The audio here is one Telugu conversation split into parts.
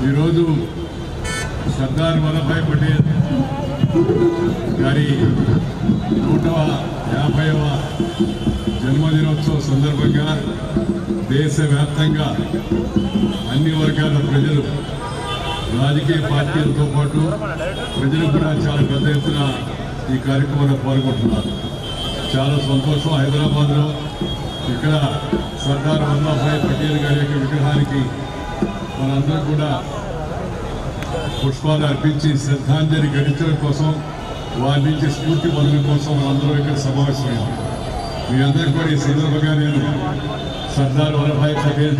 ఈరోజు సర్దార్ వల్లభాయ్ పటేల్ గారి 150వ జన్మదినోత్సవ సందర్భంగా దేశవ్యాప్తంగా అన్ని వర్గాల ప్రజలు రాజకీయ పార్టీలతో పాటు ప్రజలు కూడా చాలా పెద్ద ఎత్తున ఈ కార్యక్రమంలో పాల్గొంటున్నారు. చాలా సంతోషం. హైదరాబాద్లో ఇక్కడ సర్దార్ వల్లభాయ్ పటేల్ గారి యొక్క విగ్రహానికి మనందరం కూడా పుష్పాలు అర్పించి శ్రద్ధాంజలి ఘటించడం కోసం, వారి నుంచి స్ఫూర్తి పొందడం కోసం మనందరం ఇక్కడ సమావేశమైంది. మీ అందరికీ కూడా ఈ సందర్భంగా నేను సర్దార్ వల్లభాయ్ పటేల్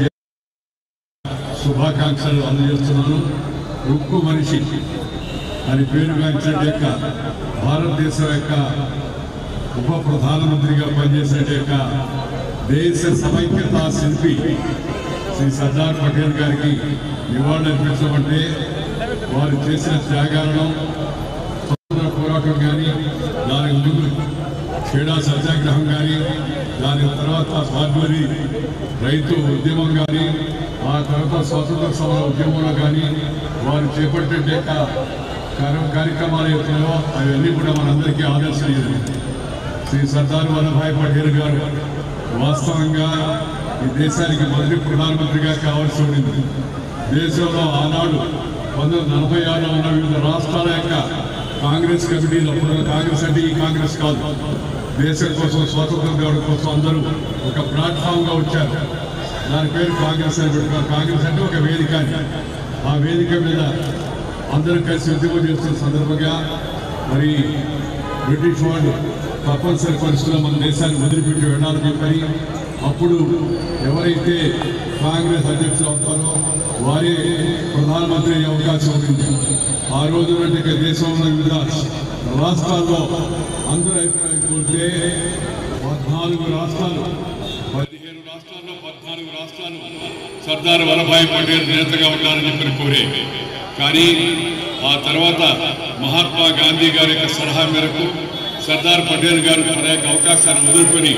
శుభాకాంక్షలు అందజేస్తున్నాను. ఉక్కు మనిషి అని పేరుగాంచిన యొక్క భారతదేశం యొక్క ఉప ప్రధానమంత్రిగా పనిచేసే యొక్క దేశ సమైక్యతా శిల్పి శ్రీ సర్దార్ పటేల్ గారికి నివాళులు అర్పించమంటే వారు చేసిన త్యాగాలను స్వతంత్ర పోరాటం కానీ, దానికి ముందు క్రీడా సత్యాగ్రహం కానీ, దాని తర్వాత స్వాతంత్ర్య రైతు ఉద్యమం కానీ, ఆ తర్వాత స్వాతంత్ర సమర ఉద్యమంలో కానీ వారు చేపట్టే కార్యక్రమాల యొక్క అవన్నీ కూడా మనందరికీ ఆదర్శనీయాలి. శ్రీ సర్దార్ వల్లభాయ్ పటేల్ గారు వాస్తవంగా ఈ దేశానికి మొదటి ప్రధానమంత్రిగా కావాల్సి ఉండింది. దేశంలో ఆనాడు 1946లో ఉన్న వివిధ రాష్ట్రాల యొక్క కాంగ్రెస్ కమిటీలు, అప్పుడు కాంగ్రెస్ అంటే ఈ కాంగ్రెస్ కాదు, దేశం కోసం స్వాతంత్రం తేవడం కోసం అందరూ ఒక ప్లాట్ఫామ్గా వచ్చారు. దాని పేరు కాంగ్రెస్ అని పెట్టుకున్నారు. కాంగ్రెస్ అంటే ఒక వేదిక. ఆ వేదిక మీద అందరూ కలిసి ఉద్యమం చేస్తున్న సందర్భంగా మరి బ్రిటిష్ వాళ్ళు తప్పనిసరి పరిస్థితుల్లో మన దేశాన్ని వదిలిపెట్టి వెళ్ళాలని చెప్పని అప్పుడు ఎవరైతే కాంగ్రెస్ అధ్యక్షులు అవుతారో వారే ప్రధానమంత్రి అయ్యే అవకాశం ఉంది. ఆ రోజు దేశంలో వివిధ రాష్ట్రాల్లో అందరూ అభిప్రాయం కోరితే 14 రాష్ట్రాలు 15 రాష్ట్రాల్లో 14 రాష్ట్రాలు సర్దార్ వల్లభాయ్ పటేల్ నేతగా ఉండాలని చెప్పిన కోరే. కానీ ఆ తర్వాత మహాత్మా గాంధీ గారి యొక్క సలహా మేరకు సర్దార్ పటేల్ గారు తన యొక్క అవకాశాన్ని వదులుకొని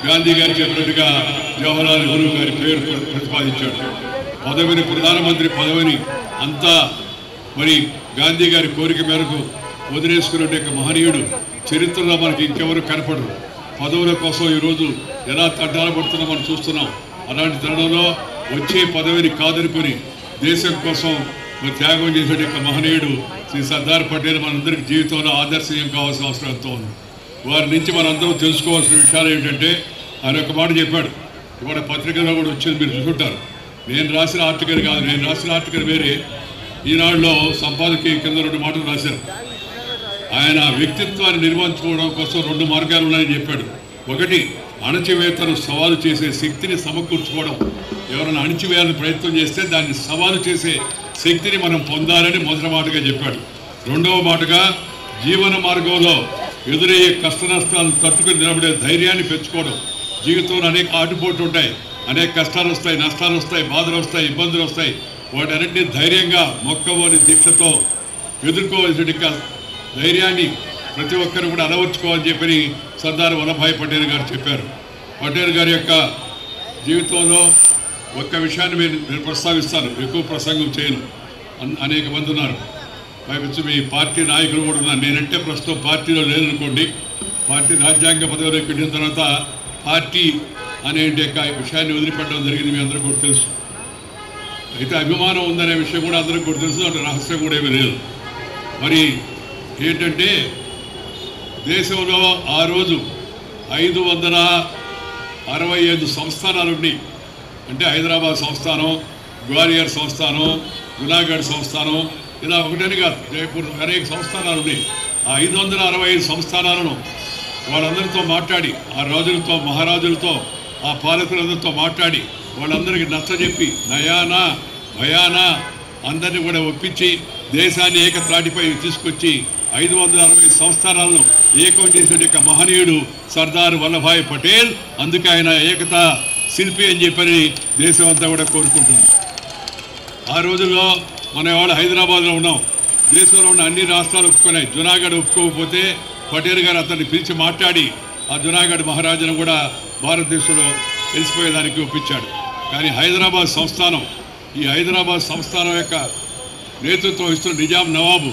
గాంధీ గారు చెప్పినట్టుగా జవహర్లాల్ నెహ్రూ గారి పేరు ప్రతిపాదించాడు. పదవిని, ప్రధానమంత్రి పదవిని అంతా మరి గాంధీ గారి కోరిక మేరకు వదిలేసుకునే మహనీయుడు చరిత్రలో మనకి ఇంకెవరు కనపడరు. పదవుల కోసం ఈరోజు ఎలా తడ్డాలు పడుతున్నా మనం చూస్తున్నాం. అలాంటి తరుణంలో వచ్చే పదవిని కాదనుకొని దేశం కోసం త్యాగం చేసే మహనీయుడు శ్రీ సర్దార్ పటేల్ మనందరికీ జీవితంలో ఆదర్శనీయం కావాల్సిన అవసరం ఎంతో ఉంది. వారి నుంచి మనందరం తెలుసుకోవాల్సిన విషయాలు ఏంటంటే, ఆయన ఒక మాట చెప్పాడు. ఇవాళ పత్రికలో కూడా వచ్చింది, మీరు చూసుకుంటారు. నేను రాసిన ఆర్టికల్ కాదు, నేను రాసిన ఆర్టికల్ వేరే. ఈనాడులో సంపాదకి కింద 2 మాటలు రాశారు. ఆయన వ్యక్తిత్వాన్ని నిర్వహించుకోవడం కోసం 2 మార్గాలు ఉన్నాయని చెప్పాడు. ఒకటి, అణచివేతను సవాలు చేసే శక్తిని సమకూర్చుకోవడం. ఎవరైనా అణచివేయాలని ప్రయత్నం చేస్తే దాన్ని సవాలు చేసే శక్తిని మనం పొందాలని మొదటి మాటగా చెప్పాడు. రెండవ మాటగా, జీవన మార్గంలో ఎదురయ్యే కష్ట నష్టాలను తట్టుకుని నిలబడే ధైర్యాన్ని పెంచుకోవడం. జీవితంలో అనేక ఆటుపోట్లు ఉంటాయి, అనేక కష్టాలు వస్తాయి, నష్టాలు వస్తాయి, బాధలు వస్తాయి, ఇబ్బందులు వస్తాయి. వాటన్నింటినీ ధైర్యంగా మొక్కవోని దీక్షతో ఎదుర్కోవాల్సిన ధైర్యాన్ని ప్రతి ఒక్కరు కూడా అలవర్చుకోవాలని చెప్పని సర్దార్ వల్లభాయ్ పటేల్ గారు చెప్పారు. పటేల్ గారి యొక్క జీవితంలో ఒక్క విషయాన్ని నేను ప్రస్తావిస్తాను, ఎక్కువ ప్రసంగం చేయను. అనేక మంది ఉన్నారు, పైపించి మీ పార్టీ నాయకులు కూడా ఉన్నారు. నేనంటే ప్రస్తుతం పార్టీలో లేదనుకోండి. పార్టీ రాజ్యాంగ పదవిలోకి వెళ్ళిన తర్వాత పార్టీ అనే విషయాన్ని వదిలిపెట్టడం జరిగింది, మీ అందరికీ కూడా తెలుసు. అయితే అభిమానం ఉందనే విషయం కూడా అందరికీ కూడా తెలుసు, అంటే రహస్యం కూడా ఏమీ లేదు. మరి ఏంటంటే, దేశంలో ఆ రోజు 565 సంస్థానాలు ఉన్నాయి. అంటే హైదరాబాద్ సంస్థానం, గ్వాలియర్ సంస్థానం, జునాగఢ్ సంస్థానం, ఇలా ఒకటని కాదు, జైపూర్ అనేక సంస్థానాలు ఉన్నాయి. ఆ 565 సంస్థానాలను వాళ్ళందరితో మాట్లాడి, ఆ రాజులతో, మహారాజులతో, ఆ పాలకులందరితో మాట్లాడి వాళ్ళందరికీ నచ్చజెప్పి నయానా భయానా అందరినీ కూడా ఒప్పించి దేశాన్ని ఏకత్రాటిపై తీసుకొచ్చి 560 సంస్థానాలను ఏకం చేసే మహనీయుడు సర్దార్ వల్లభాయ్ పటేల్. అందుకే ఆయన ఏకతా శిల్పి అని చెప్పని దేశం అంతా కూడా కోరుకుంటుంది. ఆ రోజుల్లో మన వాళ్ళు హైదరాబాద్లో ఉన్నాం, దేశంలో ఉన్న అన్ని రాష్ట్రాలు ఒప్పుకున్నాయి. జునాగఢ్ ఒప్పుకోకపోతే పటేల్ గారు అతన్ని పిలిచి మాట్లాడి ఆ జునాగఢ్ మహారాజును కూడా భారతదేశంలో తెలిసిపోయేదానికి ఒప్పించాడు. కానీ హైదరాబాద్ సంస్థానం ఈ హైదరాబాద్ సంస్థానం యొక్క నేతృత్వం ఇస్తున్న నిజాం నవాబు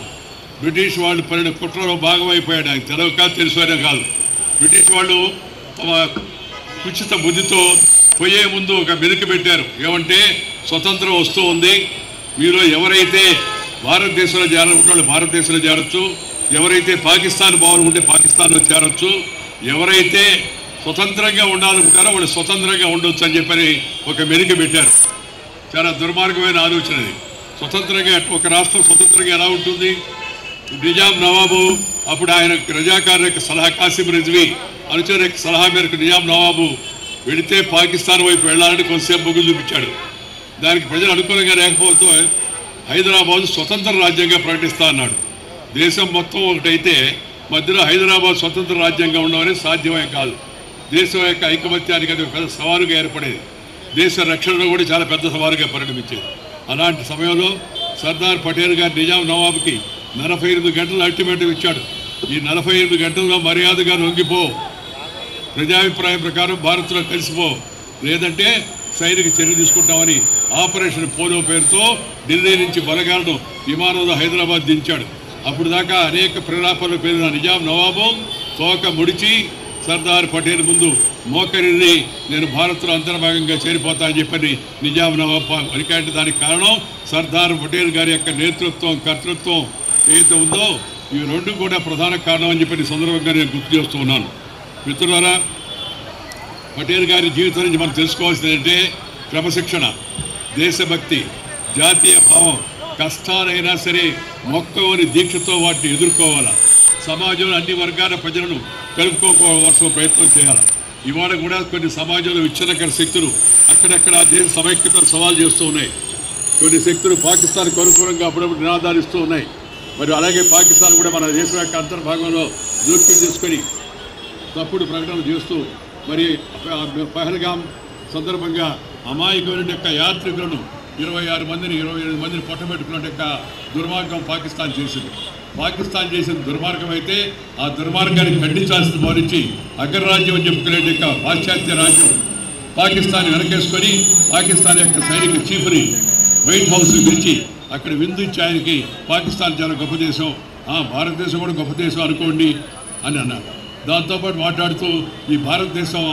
బ్రిటిష్ వాళ్ళు పడిన కుట్రలో భాగమైపోయాడు. ఆయన తెలవక తెలుసునే కాదు. బ్రిటిష్ వాళ్ళు తమ కుచిత బుద్ధితో పోయే ముందు ఒక మెలిక పెట్టారు. ఏమంటే స్వతంత్రం వస్తూ ఉంది, మీరు ఎవరైతే భారతదేశంలో చేరాలనుకుంటే భారతదేశంలో చేరొచ్చు, ఎవరైతే పాకిస్తాన్ బాగుంటే పాకిస్తాన్లో చేరొచ్చు, ఎవరైతే స్వతంత్రంగా ఉండాలనుకుంటారో వాళ్ళు స్వతంత్రంగా ఉండొచ్చు అని చెప్పని ఒక మెలిక పెట్టారు. చాలా దుర్మార్గమైన ఆలోచన అది. స్వతంత్రంగా ఒక రాష్ట్రం స్వతంత్రంగా ఎలా ఉంటుంది? నిజాం నవాబు అప్పుడు ఆయన రజాకారుల యొక్క సలహా, కాసిం రిజ్వీ అనుచరుల యొక్క సలహా మేరకు నిజాం నవాబు వెళితే పాకిస్తాన్ వైపు వెళ్ళాలని కొంతసేపు మొగ్గు చూపించాడు. దానికి ప్రజలు అనుకూలంగా లేకపోతే హైదరాబాద్ స్వతంత్ర రాజ్యంగా ప్రకటిస్తా అన్నాడు. దేశం మొత్తం ఒకటైతే మధ్యలో హైదరాబాద్ స్వతంత్ర రాజ్యంగా ఉండడం సాధ్యమే కాదు. దేశం యొక్క ఐకమత్యానికి అది పెద్ద సవాలుగా ఏర్పడేది. దేశ రక్షణలో కూడా చాలా పెద్ద సవాలుగా పరిణమించేది. అలాంటి సమయంలో సర్దార్ పటేల్ గారు నిజాం నవాబుకి 48 గంటలు అల్టిమేటం ఇచ్చాడు. ఈ 48 గంటల్లో మర్యాదగా లొంగిపో, ప్రజాభిప్రాయం ప్రకారం భారత్లో కలిసిపో, లేదంటే సైనిక చర్య తీసుకుంటామని ఆపరేషన్ పోలో పేరుతో ఢిల్లీ నుంచి బలగాలను విమానంలో హైదరాబాద్ దించాడు. అప్పుడు దాకా అనేక ప్రేరేపణలు పేరిన నిజాం నవాబు తోక ముడిచి సర్దార్ పటేల్ ముందు మోకరిని నేను భారత్లో అంతర్భాగంగా చేరిపోతా అని చెప్పని నిజాం నవాబ్ అరికాంటే దానికి కారణం సర్దార్ పటేల్ గారి యొక్క నేతృత్వం, కర్తృత్వం ఏదైతే ఉందో ఈ రెండు కూడా ప్రధాన కారణం అని చెప్పి సందర్భంగా నేను గుర్తు చేస్తూ ఉన్నాను. మిత్రులారా, పటేల్ గారి జీవితం నుంచి మనం తెలుసుకోవాల్సింది ఏంటంటే క్రమశిక్షణ, దేశభక్తి, జాతీయ భావం, కష్టాలైనా సరే మొక్కవని దీక్షతో వాటిని ఎదుర్కోవాలా. సమాజంలో అన్ని వర్గాల ప్రజలను కలుపుకోవాల్సిన ప్రయత్నం చేయాలి. ఇవాళ కూడా కొన్ని సమాజంలో విచ్ఛిన్నకర శక్తులు అక్కడక్కడ దేశ సమైక్యతను సవాల్ చేస్తూ ఉన్నాయి. కొన్ని శక్తులు పాకిస్తాన్కు అనుకూలంగా అప్పుడప్పుడు నినాదాలు ఇస్తూ ఉన్నాయి. మరి అలాగే పాకిస్తాన్ కూడా మన దేశం యొక్క అంతర్భాగంలో జోక్యం చేసుకొని తప్పుడు ప్రకటనలు చేస్తూ మరి పహల్గాం సందర్భంగా అమాయకుల యొక్క యాత్రికులను 26 మందిని 28 మందిని పొట్టబెట్టుకున్న యొక్క దుర్మార్గం పాకిస్తాన్ చేసింది. పాకిస్తాన్ చేసిన దుర్మార్గం అయితే ఆ దుర్మార్గాన్ని ఖండించాల్సిన భావించి అగ్రరాజ్యం అని చెప్పుకునే యొక్క పాశ్చాత్య రాజ్యం పాకిస్తాన్ వెనకేసుకొని పాకిస్తాన్ యొక్క సైనిక చీఫ్ని వైట్ హౌస్కి పిలిచి అక్కడ విందించి ఆయనకి పాకిస్తాన్ చాలా గొప్ప దేశం, భారతదేశం కూడా గొప్ప దేశం అనుకోండి అని అన్నారు. దాంతోపాటు మాట్లాడుతూ ఈ భారతదేశం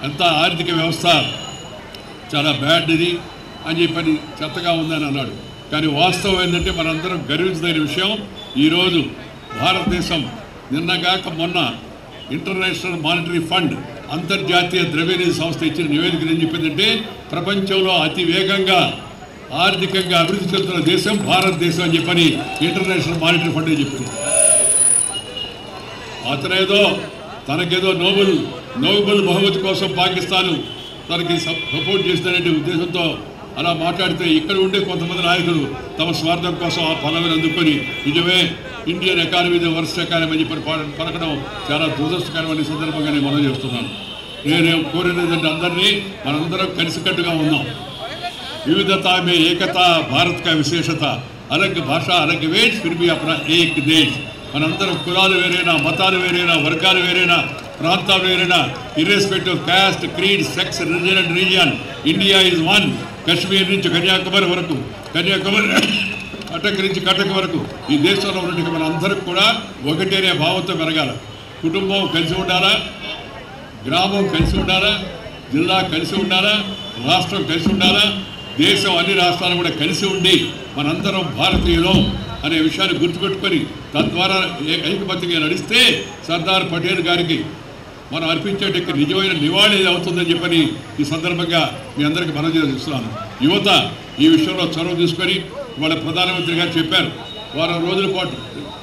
ఎంత ఆర్థిక వ్యవస్థ చాలా బ్యాడ్ ఇది అని చెప్పని చెత్తగా ఉందని అన్నాడు. కానీ వాస్తవం ఏంటంటే మనందరం గర్వించదగిన విషయం, ఈరోజు భారతదేశం నిన్నగాక మొన్న ఇంటర్నేషనల్ మానిటరీ ఫండ్ అంతర్జాతీయ ద్రవ్యనిధి సంస్థ ఇచ్చిన నివేదికలు ఏం చెప్పిందంటే ప్రపంచంలో అతి వేగంగా ఆర్థికంగా అభివృద్ధి చెందుతున్న దేశం భారతదేశం అని చెప్పని ఇంటర్నేషనల్ మానిటరీ ఫండ్ చెప్పింది. అతనేదో తనకేదో నోబెల్ బహుమతి కోసం పాకిస్తాన్ తనకి సపోర్ట్ చేస్తాననే ఉద్దేశంతో అలా మాట్లాడితే ఇక్కడ ఉండే కొంతమంది నాయకులు తమ స్వార్థం కోసం ఆ పదవిని అందుకొని నిజమే ఇండియన్ ఎకానమీ వర్స్ట్ ఎకానమీ అని చెప్పి పలకడం చాలా దురదృష్టకరమైన సందర్భంగా నేను మనం చేస్తున్నాను. నేనేం కోరినదంటే అందరినీ మనందరం కలిసికట్టుగా ఉన్నాం. వివిధత మే ఏకత భారత్ కా విశేషత, అలగ్ భాష అలగ్ వేష్ ఫిర్ భీ అప్నా ఏక్ దేశ్. మనందరం కులాలు వేరైనా, మతాలు వేరైనా, వర్గాలు వేరైనా, ప్రాంతాలు వేరైనా, irrespective of cost, creed, sex, religion and region, India is one. Kashmir నుంచి కన్యాకుమారి వరకు, కన్యాకుమారి కటక్ నుంచి కటక్ వరకు ఈ దేశంలో ఉన్నట్టు మనందరం కూడా ఒకటేనే భావంతో పెరగాల. కుటుంబం కలిసి ఉండాలా, గ్రామం కలిసి ఉండాలా, జిల్లా కలిసి ఉండాలా, రాష్ట్రం కలిసి ఉండాలా, దేశం అన్ని రాష్ట్రాలు కూడా కలిసి ఉండి మనందరం భారతీయులం అనే విషయాన్ని గుర్తుపెట్టుకొని తద్వారా ఐకమత్యంగా నడిస్తే సర్దార్ పటేల్ గారికి మనం అర్పించే నిజమైన నివాళి అవుతుందని చెప్పని ఈ సందర్భంగా మీ అందరికీ మనం చేస్తున్నాను. యువత ఈ విషయంలో చొరవ తీసుకొని వాళ్ళ ప్రధానమంత్రి గారు చెప్పారు, వారం రోజుల పాటు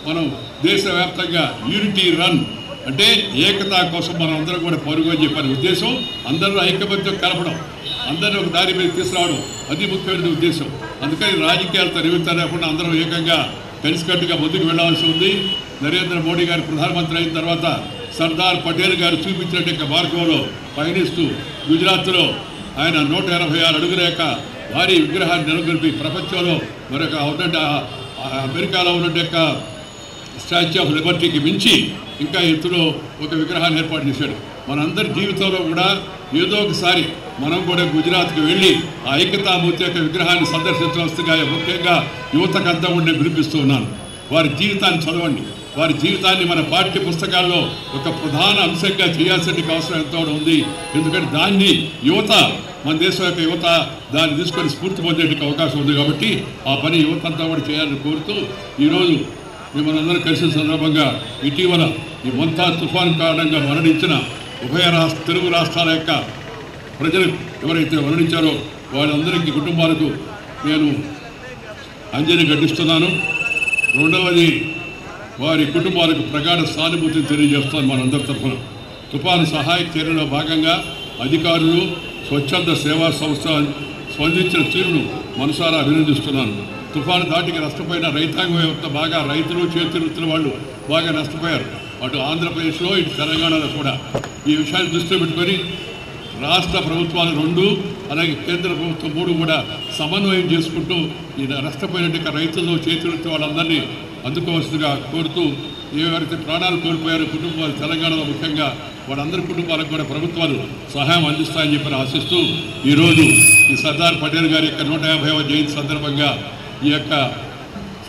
మనం దేశవ్యాప్తంగా యూనిటీ రన్ అంటే ఏకతా కోసం మనం అందరం కూడా పరుగు అని చెప్పని ఉద్దేశం. అందరూ ఐకమత్యం కలపడం, అందరినీ ఒక దారి మీద తీసుకురావడం అది ముఖ్యమైన ఉద్దేశం. అందుకని రాజకీయాలతో నిమిత్తం లేకుండా అందరం ఏకంగా కలిసికట్టుగా ముందుకు వెళ్లాల్సి ఉంది. నరేంద్ర మోడీ గారు ప్రధానమంత్రి అయిన తర్వాత సర్దార్ పటేల్ గారు చూపించినట్టు మార్గంలో పయనిస్తూ గుజరాత్లో ఆయన 186 అడుగుల యొక్క భారీ విగ్రహాన్ని నెలకొల్పి ప్రపంచంలో మరొక అమెరికాలో ఉన్నట్టు స్టాచ్యూ ఆఫ్ లిబర్టీకి మించి ఇంకా ఎత్తులో ఒక విగ్రహాన్ని ఏర్పాటు చేశాడు. మనందరి జీవితంలో కూడా ఏదో ఒకసారి మనం కూడా గుజరాత్కి వెళ్ళి ఆ ఐక్యతామూర్తి యొక్క విగ్రహాన్ని సందర్శించవలసిందిగా ముఖ్యంగా యువతకంతా ఉండి వినిపిస్తూ ఉన్నాను. వారి జీవితాన్ని చదవండి. వారి జీవితాన్ని మన పాఠ్య పుస్తకాల్లో ఒక ప్రధాన అంశంగా చేయాల్సిన అవసరం ఎంతో ఉంది. ఎందుకంటే దాన్ని యువత, మన దేశం యొక్క యువత దాన్ని తీసుకొని స్ఫూర్తి పొందేందుకు అవకాశం ఉంది. కాబట్టి ఆ పని యువత అంతా కూడా చేయాలని కోరుతూ ఈరోజు మిమ్మల్ని అందరూ కలిసిన సందర్భంగా ఇటీవల ఈ మొంతా తుఫాను కారణంగా మరణించిన ఉభయ తెలుగు రాష్ట్రాల యొక్క ప్రజలు ఎవరైతే మరణించారో వాళ్ళందరికీ కుటుంబాలకు నేను అంజలి ఘటిస్తున్నాను. రెండవది, వారి కుటుంబాలకు ప్రగాఢ సానుభూతిని తెలియజేస్తాను మనందరి తరఫున. తుఫాను సహాయక చర్యలో భాగంగా అధికారులు, స్వచ్ఛంద సేవా సంస్థ స్పందించిన తీరును మనసారా అభినందిస్తున్నాను. తుఫాను దాటికి నష్టపోయిన రైతాంగం యొక్క బాగా రైతులు, చేతివృత్తుల వాళ్ళు బాగా నష్టపోయారు. అటు ఆంధ్రప్రదేశ్లో, ఇటు తెలంగాణలో కూడా ఈ విషయాన్ని దృష్టిలో పెట్టుకొని రాష్ట్ర ప్రభుత్వాలు 2 అలాగే కేంద్ర ప్రభుత్వం 3 కూడా సమన్వయం చేసుకుంటూ ఈ నష్టపోయినట్టు రైతులు, చేతివృత్తి వాళ్ళందరినీ అందుకోవాల్సిందిగా కోరుతూ, ఎవరైతే ప్రాణాలు కోల్పోయారో కుటుంబాలు తెలంగాణలో ముఖ్యంగా వాళ్ళందరి కుటుంబాలకు కూడా ప్రభుత్వాలు సహాయం అందిస్తాయని చెప్పి ఆశిస్తూ ఈరోజు ఈ సర్దార్ పటేల్ గారి యొక్క 150వ జయంతి సందర్భంగా ఈ యొక్క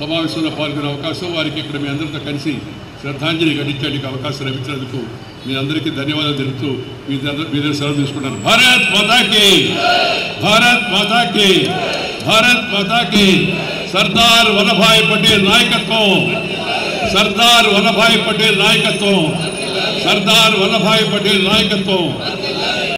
సమావేశంలో పాల్గొనే అవకాశం, వారికి ఇక్కడ మీ అందరితో కలిసి శ్రద్ధాంజలి ఘటించడానికి అవకాశం లభించినందుకు మీ అందరికీ ధన్యవాదాలు తెలుపుతూ మీ దగ్గర సెలవు తీసుకుంటాను. భారత్ మాతాకి, భారత్ మాతాకి, భారత్ మాతాకి. సర్దార్ వల్లభాయ్ పటేల్ నాయకత్వం, సర్దార్ వల్లభాయ్ పటేల్ నాయకత్వం, సర్దార్ వల్లభాయ్ పటేల్ నాయకత్వం.